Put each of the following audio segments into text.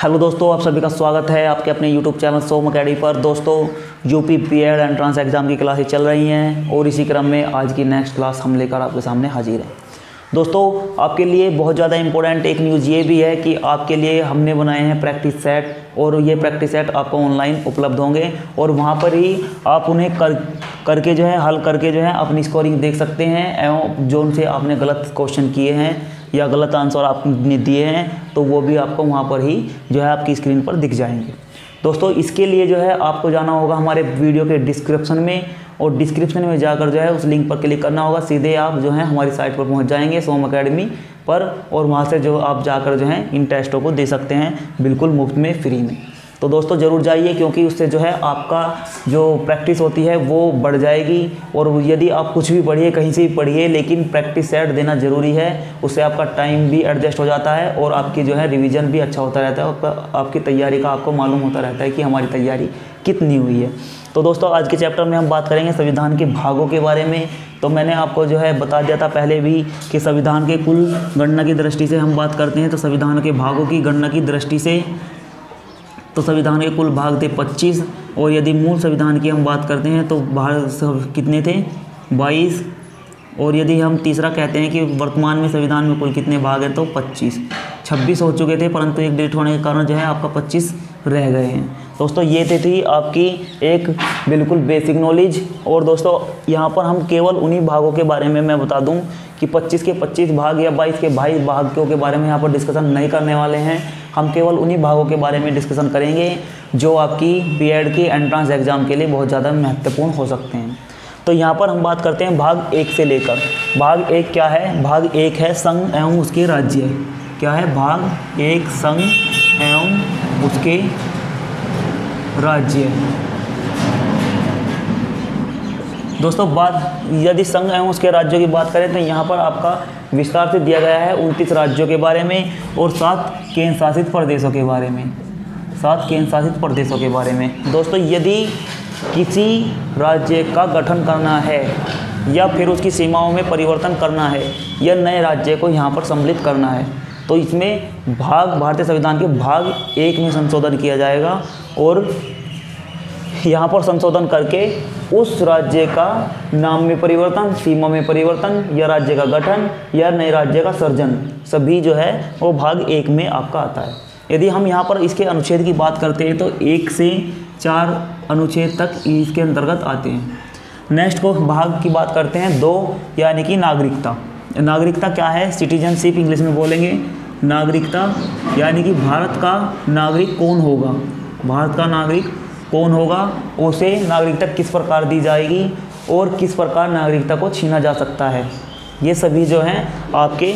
Hello दोस्तों, आप सभी का स्वागत है आपके अपने यूट्यूब चैनल सोम अकेडमी पर। दोस्तों, यूपी बीएड एंट्रेंस एग्ज़ाम की क्लासेस चल रही हैं और इसी क्रम में आज की नेक्स्ट क्लास हम लेकर आपके सामने हाजिर हैं। दोस्तों, आपके लिए बहुत ज़्यादा इंपॉर्टेंट एक न्यूज़ ये भी है कि आपके लिए हमने बनाए हैं प्रैक्टिस सेट, और ये प्रैक्टिस सेट आपको ऑनलाइन उपलब्ध होंगे और वहाँ पर ही आप उन्हें करके जो है हल करके जो है अपनी स्कोरिंग देख सकते हैं, एवं जो उनसे आपने गलत क्वेश्चन किए हैं या गलत आंसर आपने दिए हैं तो वो भी आपको वहाँ पर ही जो है आपकी स्क्रीन पर दिख जाएंगे। दोस्तों, इसके लिए जो है आपको जाना होगा हमारे वीडियो के डिस्क्रिप्शन में, और डिस्क्रिप्शन में जाकर जो है उस लिंक पर क्लिक करना होगा। सीधे आप जो है हमारी साइट पर पहुंच जाएंगे सोम अकेडमी पर, और वहां से जो आप जाकर जो है इन टेस्टों को दे सकते हैं बिल्कुल मुफ्त में, फ्री में। तो दोस्तों ज़रूर जाइए, क्योंकि उससे जो है आपका जो प्रैक्टिस होती है वो बढ़ जाएगी। और यदि आप कुछ भी पढ़िए, कहीं से भी पढ़िए, लेकिन प्रैक्टिस सेट देना ज़रूरी है। उससे आपका टाइम भी एडजस्ट हो जाता है और आपकी जो है रिवीजन भी अच्छा होता रहता है, और आपकी तैयारी का आपको मालूम होता रहता है कि हमारी तैयारी कितनी हुई है। तो दोस्तों, आज के चैप्टर में हम बात करेंगे संविधान के भागों के बारे में। तो मैंने आपको जो है बता दिया था पहले भी कि संविधान के कुल गणना की दृष्टि से हम बात करते हैं, तो संविधान के भागों की गणना की दृष्टि से तो संविधान के कुल भाग थे 25, और यदि मूल संविधान की हम बात करते हैं तो भाग कितने थे 22, और यदि हम तीसरा कहते हैं कि वर्तमान में संविधान में कुल कितने भाग हैं तो 26 हो चुके थे, परंतु एक डिलीट होने के कारण जो है आपका 25 रह गए हैं। दोस्तों, ये थी आपकी एक बिल्कुल बेसिक नॉलेज। और दोस्तों, यहाँ पर हम केवल उन्हीं भागों के बारे में मैं बता दूँ कि 25 के 25 भाग या 22 के 22 भागों के बारे में यहाँ पर डिस्कशन नहीं करने वाले हैं। हम केवल उन्हीं भागों के बारे में डिस्कशन करेंगे जो आपकी बीएड की एंट्रेंस एग्ज़ाम के लिए बहुत ज़्यादा महत्वपूर्ण हो सकते हैं। तो यहाँ पर हम बात करते हैं भाग 1 से लेकर। भाग 1 क्या है? भाग 1 है संघ एवं उसके राज्य। क्या है? भाग 1 संघ एवं उसके राज्य। दोस्तों, बात यदि संघ एवं उसके राज्यों की बात करें तो यहाँ पर आपका विस्तार से दिया गया है 29 राज्यों के बारे में और 7 केंद्र शासित प्रदेशों के बारे में। 7 केंद्र शासित प्रदेशों के बारे में। दोस्तों, यदि किसी राज्य का गठन करना है या फिर उसकी सीमाओं में परिवर्तन करना है या नए राज्य को यहाँ पर सम्मिलित करना है, तो इसमें भारतीय संविधान के भाग 1 में संशोधन किया जाएगा, और यहाँ पर संशोधन करके उस राज्य का नाम में परिवर्तन, सीमा में परिवर्तन, या राज्य का गठन या नए राज्य का सृजन, सभी जो है वो भाग 1 में आपका आता है। यदि हम यहाँ पर इसके अनुच्छेद की बात करते हैं तो 1 से 4 अनुच्छेद तक इसके अंतर्गत आते हैं। नेक्स्ट को भाग की बात करते हैं 2, यानी कि नागरिकता। नागरिकता क्या है? सिटीजनशिप इंग्लिश में बोलेंगे। नागरिकता यानी कि भारत का नागरिक कौन होगा, भारत का नागरिक कौन होगा, उसे नागरिकता किस प्रकार दी जाएगी और किस प्रकार नागरिकता को छीना जा सकता है, ये सभी जो हैं आपके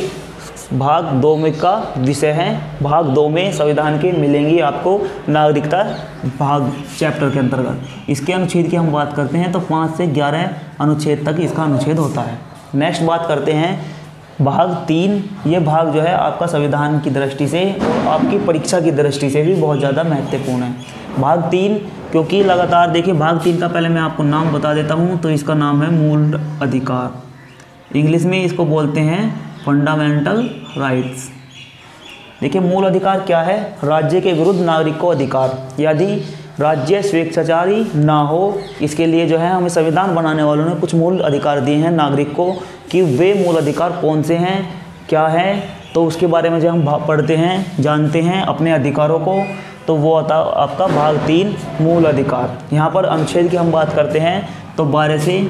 भाग 2 में का विषय है। भाग 2 में संविधान के मिलेंगी आपको नागरिकता भाग चैप्टर के अंतर्गत। इसके अनुच्छेद की हम बात करते हैं तो 5 से 11 अनुच्छेद तक इसका अनुच्छेद होता है। नेक्स्ट बात करते हैं भाग 3। ये भाग जो है आपका संविधान की दृष्टि से और आपकी परीक्षा की दृष्टि से भी बहुत ज़्यादा महत्वपूर्ण है। भाग 3, क्योंकि लगातार देखिए भाग 3 का पहले मैं आपको नाम बता देता हूँ, तो इसका नाम है मूल अधिकार। इंग्लिश में इसको बोलते हैं फंडामेंटल राइट्स। देखिए, मूल अधिकार क्या है? राज्य के विरुद्ध नागरिक को अधिकार। यदि राज्य स्वेच्छाचारी ना हो, इसके लिए जो है हमें संविधान बनाने वालों ने कुछ मूल अधिकार दिए हैं नागरिक को, कि वे मूल अधिकार कौन से हैं, क्या है, तो उसके बारे में जो हम पढ़ते हैं, जानते हैं अपने अधिकारों को, तो वो आता आपका भाग 3 मूल अधिकार। यहाँ पर अनुच्छेद की हम बात करते हैं तो 12 से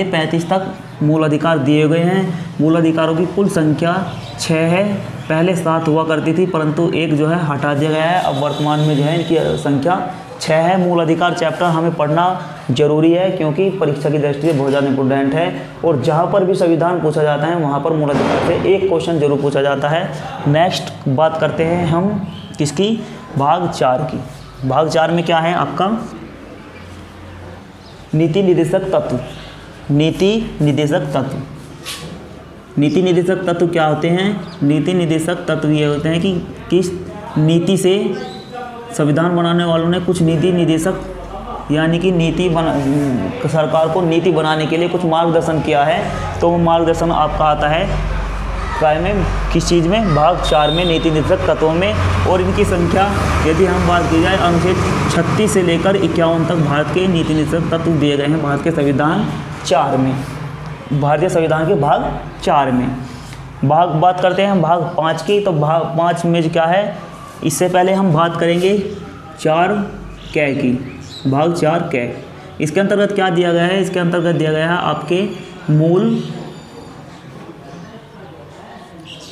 35 तक मूल अधिकार दिए गए हैं। मूल अधिकारों की कुल संख्या 6 है। पहले 7 हुआ करती थी, परंतु एक जो है हटा दिया गया है। अब वर्तमान में जो है इनकी संख्या 6 है। मूल अधिकार चैप्टर हमें पढ़ना जरूरी है, क्योंकि परीक्षा की दृष्टि से बहुत ज़्यादा इंपॉर्टेंट है, और जहाँ पर भी संविधान पूछा जाता है वहाँ पर मूल अधिकार से एक क्वेश्चन जरूर पूछा जाता है। नेक्स्ट बात करते हैं हम किसकी? भाग 4 की। भाग 4 में क्या है आपका? नीति निर्देशक तत्व। नीति निर्देशक तत्व। नीति निर्देशक तत्व क्या होते हैं? नीति निर्देशक तत्व ये होते हैं कि किस नीति से संविधान बनाने वालों ने कुछ नीति निर्देशक, यानी कि सरकार को नीति बनाने के लिए कुछ मार्गदर्शन किया है, तो वो मार्गदर्शन आपका आता है काय में, किस चीज़ में, भाग 4 में नीति निर्देशक तत्वों में। और इनकी संख्या यदि हम बात की जाए अनुच्छेद 36 से लेकर 51 तक भारत के नीति निर्देशक तत्व दिए गए हैं भारत के संविधान 4 में, भारतीय संविधान के भाग 4 में। भाग बात करते हैं हम भाग 5 की, तो भाग 5 में क्या है, इससे पहले हम बात करेंगे 4 कै की, भाग 4 कै। इसके अंतर्गत क्या दिया गया है, इसके अंतर्गत दिया गया है आपके मूल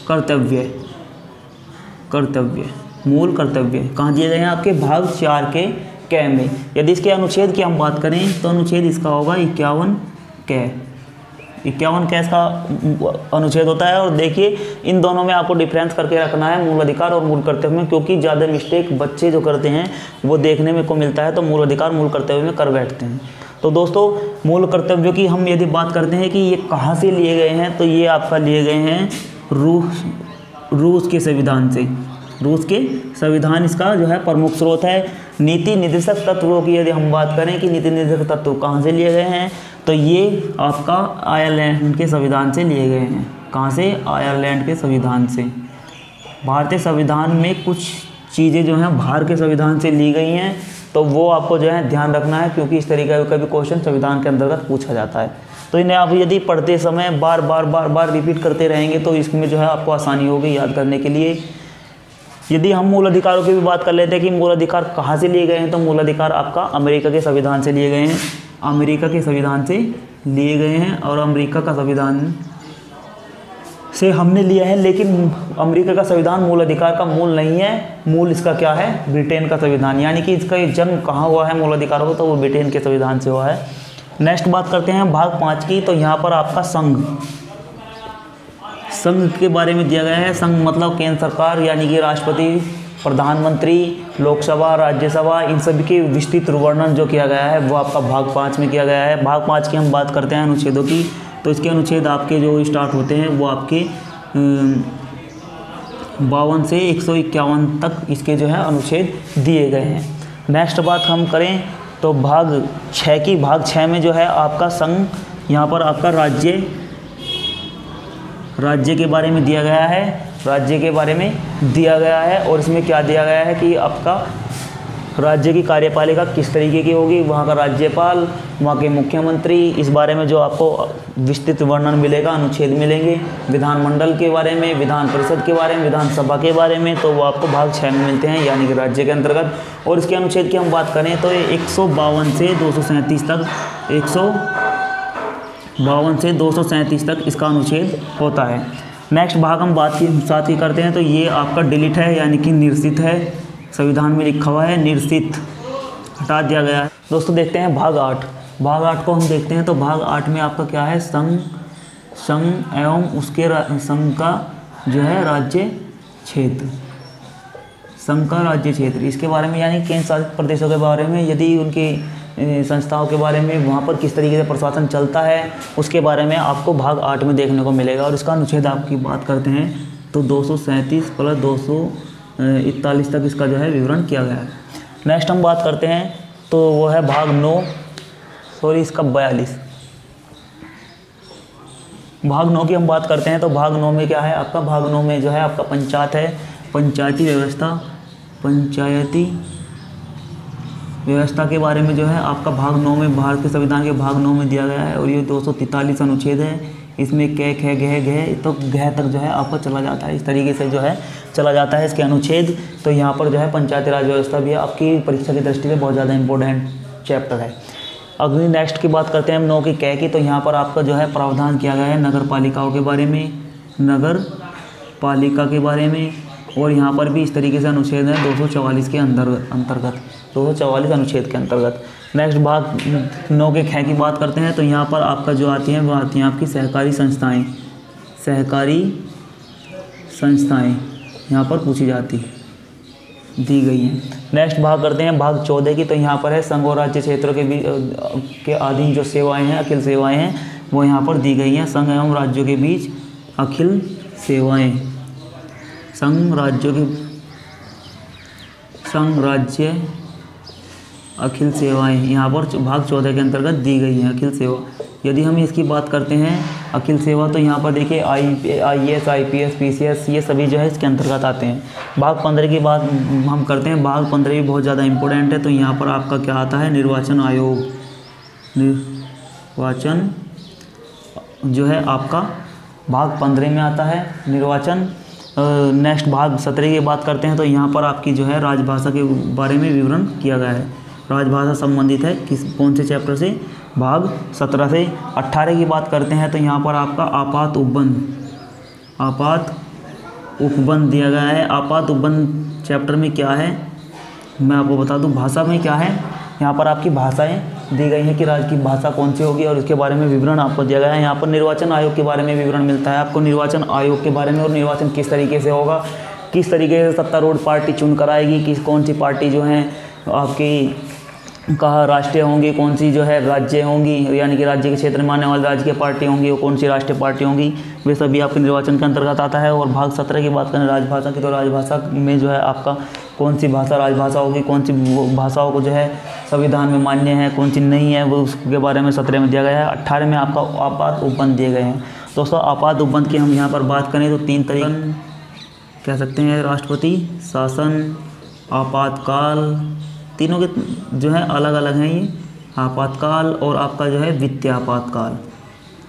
कर्तव्य, मूल कर्तव्य कहाँ दिए गए हैं आपके भाग 4 के कै में। यदि इसके अनुच्छेद की हम बात करें तो अनुच्छेद इसका होगा 51 कै, 51 कै इसका अनुच्छेद होता है। और देखिए इन दोनों में आपको डिफरेंस करके रखना है, मूल अधिकार और मूल कर्तव्य में, क्योंकि ज़्यादा मिस्टेक बच्चे जो करते हैं वो देखने में को मिलता है, तो मूल अधिकार मूल कर्तव्य में कर बैठते हैं। तो दोस्तों मूल कर्तव्यों की हम यदि बात करते हैं कि ये कहाँ से लिए गए हैं, तो ये आपका लिए गए हैं रूस के संविधान से। रूस के संविधान इसका जो है प्रमुख स्रोत है। नीति निर्देशक तत्वों की यदि हम बात करें कि नीति निर्देशक तत्व कहाँ से लिए गए हैं, तो ये आपका आयरलैंड के संविधान से लिए गए हैं। कहाँ से? आयरलैंड के संविधान से। भारतीय संविधान में कुछ चीज़ें जो हैं बाहर के संविधान से ली गई हैं, तो वो आपको जो है ध्यान रखना है, क्योंकि इस तरीके का भी क्वेश्चन संविधान के अंतर्गत पूछा जाता है। तो इन्हें आप यदि पढ़ते समय बार बार रिपीट करते रहेंगे तो इसमें जो है आपको आसानी होगी याद करने के लिए। यदि हम मूल अधिकारों की भी बात कर लेते हैं कि मूल अधिकार कहाँ से लिए गए हैं, तो मूल अधिकार आपका अमेरिका के संविधान से लिए गए हैं, अमेरिका के संविधान से लिए गए हैं। और अमेरिका का संविधान से हमने लिया है, लेकिन अमेरिका का संविधान मूल अधिकार का मूल नहीं है, मूल इसका क्या है? ब्रिटेन का संविधान। यानी कि इसका जन्म कहाँ हुआ है मूल अधिकारों का, तो वो ब्रिटेन के संविधान से हुआ है। नेक्स्ट बात करते हैं भाग 5 की, तो यहाँ पर आपका संघ के बारे में दिया गया है। संघ मतलब केंद्र सरकार, यानी कि राष्ट्रपति, प्रधानमंत्री, लोकसभा, राज्यसभा, इन सभी के विस्तृत वर्णन जो किया गया है वो आपका भाग 5 में किया गया है। भाग 5 की हम बात करते हैं अनुच्छेदों की, तो इसके अनुच्छेद आपके जो स्टार्ट होते हैं वो आपके 52 से 151 तक इसके जो है अनुच्छेद दिए गए हैं। नेक्स्ट बात हम करें तो भाग 6 की, भाग 6 में जो है आपका संघ, यहाँ पर आपका राज्य के बारे में दिया गया है, राज्य के बारे में दिया गया है। और इसमें क्या दिया गया है कि आपका राज्य की कार्यपालिका किस तरीके की होगी, वहाँ का राज्यपाल, वहाँ के मुख्यमंत्री, इस बारे में जो आपको विस्तृत वर्णन मिलेगा, अनुच्छेद मिलेंगे। विधानमंडल के बारे में, विधान परिषद के बारे में, विधानसभा के बारे में, तो वो आपको भाग 6 में मिलते हैं, यानी कि राज्य के अंतर्गत। और इसके अनुच्छेद की हम बात करें तो 152 से 237 तक, 152 से 237 तक इसका अनुच्छेद होता है। नेक्स्ट भाग हम बात की 7 की करते हैं, तो ये आपका डिलीट है, यानी कि निर्सित है। संविधान में लिखा हुआ है निर्सित, हटा दिया गया है। दोस्तों देखते हैं भाग 8। भाग 8 को हम देखते हैं तो भाग 8 में आपका क्या है? संघ एवं उसके संघ का जो है राज्य क्षेत्र, संघ का राज्य क्षेत्र, इसके बारे में, यानी केंद्र शासित प्रदेशों के बारे में, यदि उनकी संस्थाओं के बारे में, वहाँ पर किस तरीके से प्रशासन चलता है, उसके बारे में आपको भाग 8 में देखने को मिलेगा। और इसका अनुच्छेद आपकी बात करते हैं तो 237 प्लस 241 तक इसका जो है विवरण किया गया है। नेक्स्ट हम बात करते हैं तो वो है भाग 9, सॉरी इसका 42, भाग 9 की हम बात करते हैं तो भाग 9 में क्या है आपका? भाग 9 में जो है आपका पंचायत है, पंचायती व्यवस्था के बारे में जो है आपका भाग 9 में, भारत के संविधान के भाग 9 में दिया गया है। और ये 243 अनुच्छेद है, इसमें कै ख गह तो गह तक जो है आपका चला जाता है, इस तरीके से जो है चला जाता है इसके अनुच्छेद। तो यहाँ पर जो है पंचायती राज व्यवस्था भी आपकी परीक्षा की दृष्टि से बहुत ज़्यादा इंपॉर्टेंट चैप्टर है। अगली नेक्स्ट की बात करते हैं हम 9 की कै की, तो यहाँ पर आपका जो है प्रावधान किया गया है नगर पालिकाओं के बारे में, नगर पालिका के बारे में। और यहाँ पर भी इस तरीके से अनुच्छेद है 244 के अंतर्गत, 244 अनुच्छेद के अंतर्गत। नेक्स्ट भाग 9 के ख की बात करते हैं तो यहाँ पर आपका जो आती हैं वो आती हैं आपकी सहकारी संस्थाएं यहाँ पर पूछी जाती दी गई हैं। नेक्स्ट भाग करते हैं भाग 14 की, तो यहाँ पर है संघ और राज्य क्षेत्रों के अधीन जो सेवाएं हैं, अखिल सेवाएं हैं, वो यहाँ पर दी गई हैं। संघ एवं राज्यों के बीच अखिल सेवाएं, संघ राज्य अखिल सेवाएं यहाँ पर भाग 14 के अंतर्गत दी गई हैं। अखिल सेवा, यदि हम इसकी बात करते हैं अखिल सेवा, तो यहाँ पर देखिए IAS IPS PCS ये सभी जो है इसके अंतर्गत आते हैं। भाग 15 की बात हम करते हैं। भाग 15 भी बहुत ज़्यादा इम्पोर्टेंट है। तो यहाँ पर आपका क्या आता है, निर्वाचन आयोग। निर्वाचन जो है आपका भाग 15 में आता है निर्वाचन। नेक्स्ट भाग 17 की बात करते हैं, तो यहाँ पर आपकी जो है राजभाषा के बारे में विवरण किया गया है। राजभाषा संबंधित है कौन से चैप्टर से, भाग 17 से। 18 की बात करते हैं, तो यहाँ पर आपका आपात उपबंध दिया गया है। आपात उपबंध चैप्टर में क्या है मैं आपको बता दूं। भाषा में क्या है, यहाँ पर आपकी भाषाएं दी गई हैं कि राज्य की भाषा कौन सी होगी और उसके बारे में विवरण आपको दिया गया है। यहाँ पर निर्वाचन आयोग के बारे में विवरण मिलता है आपको, निर्वाचन आयोग के बारे में, और निर्वाचन किस तरीके से होगा, किस तरीके से सत्तारूढ़ पार्टी चुन कर आएगी, कौन सी पार्टी जो है आपकी कहाँ राष्ट्रीय होंगी, कौन सी जो है राज्य होंगी, यानी कि राज्य के क्षेत्र में आने वाली राजकीय पार्टी होंगी, और कौन सी राष्ट्रीय पार्टी होंगी, वे सभी आपके निर्वाचन के अंतर्गत आता है। और भाग 17 की बात करें राजभाषा की, तो राजभाषा में जो है आपका कौन सी भाषा राजभाषा होगी, कौन सी भाषाओं को जो है संविधान में मान्य है, कौन सी नहीं है, वो उसके बारे में 17 में दिया गया है। 18 में आपका आपात उपबंध दिए गए हैं। दोस्तों आपात उपबंध की हम यहाँ पर बात करें तो 3 तरीके कह सकते हैं, राष्ट्रपति शासन, आपातकाल, तीनों के जो है अलग अलग हैं ये, आपातकाल और आपका जो है वित्तीय आपातकाल,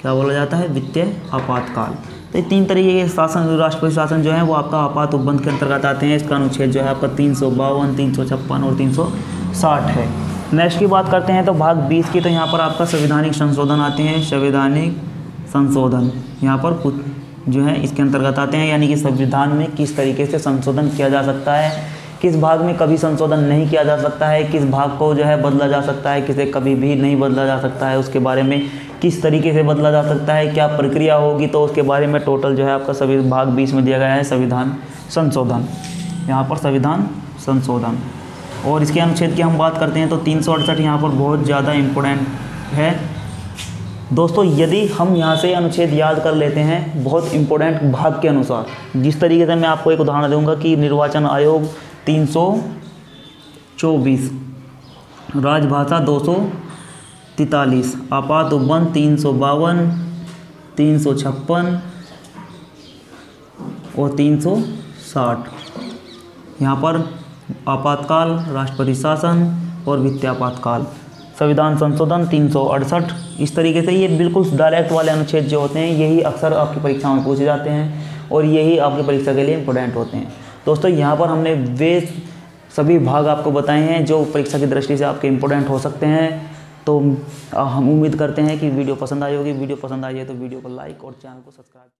क्या बोला जाता है, वित्तीय आपातकाल। तो ये 3 तरीके के शासन, राष्ट्रपति शासन जो है वो आपका आपात उपबंध के अंतर्गत आते हैं। इसका अनुच्छेद जो है आपका 352, 356 और 360 है। नेक्स्ट की बात करते हैं तो भाग 20 की, तो यहाँ पर आपका संवैधानिक संशोधन आते हैं। संवैधानिक संशोधन यहाँ पर कुछ जो है इसके अंतर्गत आते हैं, यानी कि संविधान में किस तरीके से संशोधन किया जा सकता है, किस भाग में कभी संशोधन नहीं किया जा सकता है, किस भाग को जो है बदला जा सकता है, किसे कभी भी नहीं बदला जा सकता है, उसके बारे में किस तरीके से बदला जा सकता है, क्या प्रक्रिया होगी, तो उसके बारे में टोटल जो है आपका सभी भाग 20 में दिया गया है संविधान संशोधन। यहाँ पर संविधान संशोधन और इसके अनुच्छेद की हम बात करते हैं तो 368 यहाँ पर बहुत ज़्यादा इम्पोर्टेंट है। दोस्तों यदि हम यहाँ से अनुच्छेद याद कर लेते हैं बहुत इम्पोर्टेंट भाग के अनुसार, जिस तरीके से मैं आपको एक उदाहरण दूंगा कि निर्वाचन आयोग 324, राजभाषा 243, आपात उपबंध 352, 356 और 360। यहाँ पर आपातकाल, राष्ट्रपति शासन और वित्तीय आपातकाल, संविधान संशोधन 368। इस तरीके से ये बिल्कुल डायरेक्ट वाले अनुच्छेद जो होते हैं यही अक्सर आपकी परीक्षाओं में पूछे जाते हैं और यही आपकी परीक्षा के लिए इम्पोर्टेंट होते हैं। दोस्तों यहाँ पर हमने वे सभी भाग आपको बताए हैं जो परीक्षा की दृष्टि से आपके इम्पोर्टेंट हो सकते हैं। तो हम उम्मीद करते हैं कि वीडियो पसंद आई होगी। वीडियो पसंद आई है तो वीडियो को लाइक और चैनल को सब्सक्राइब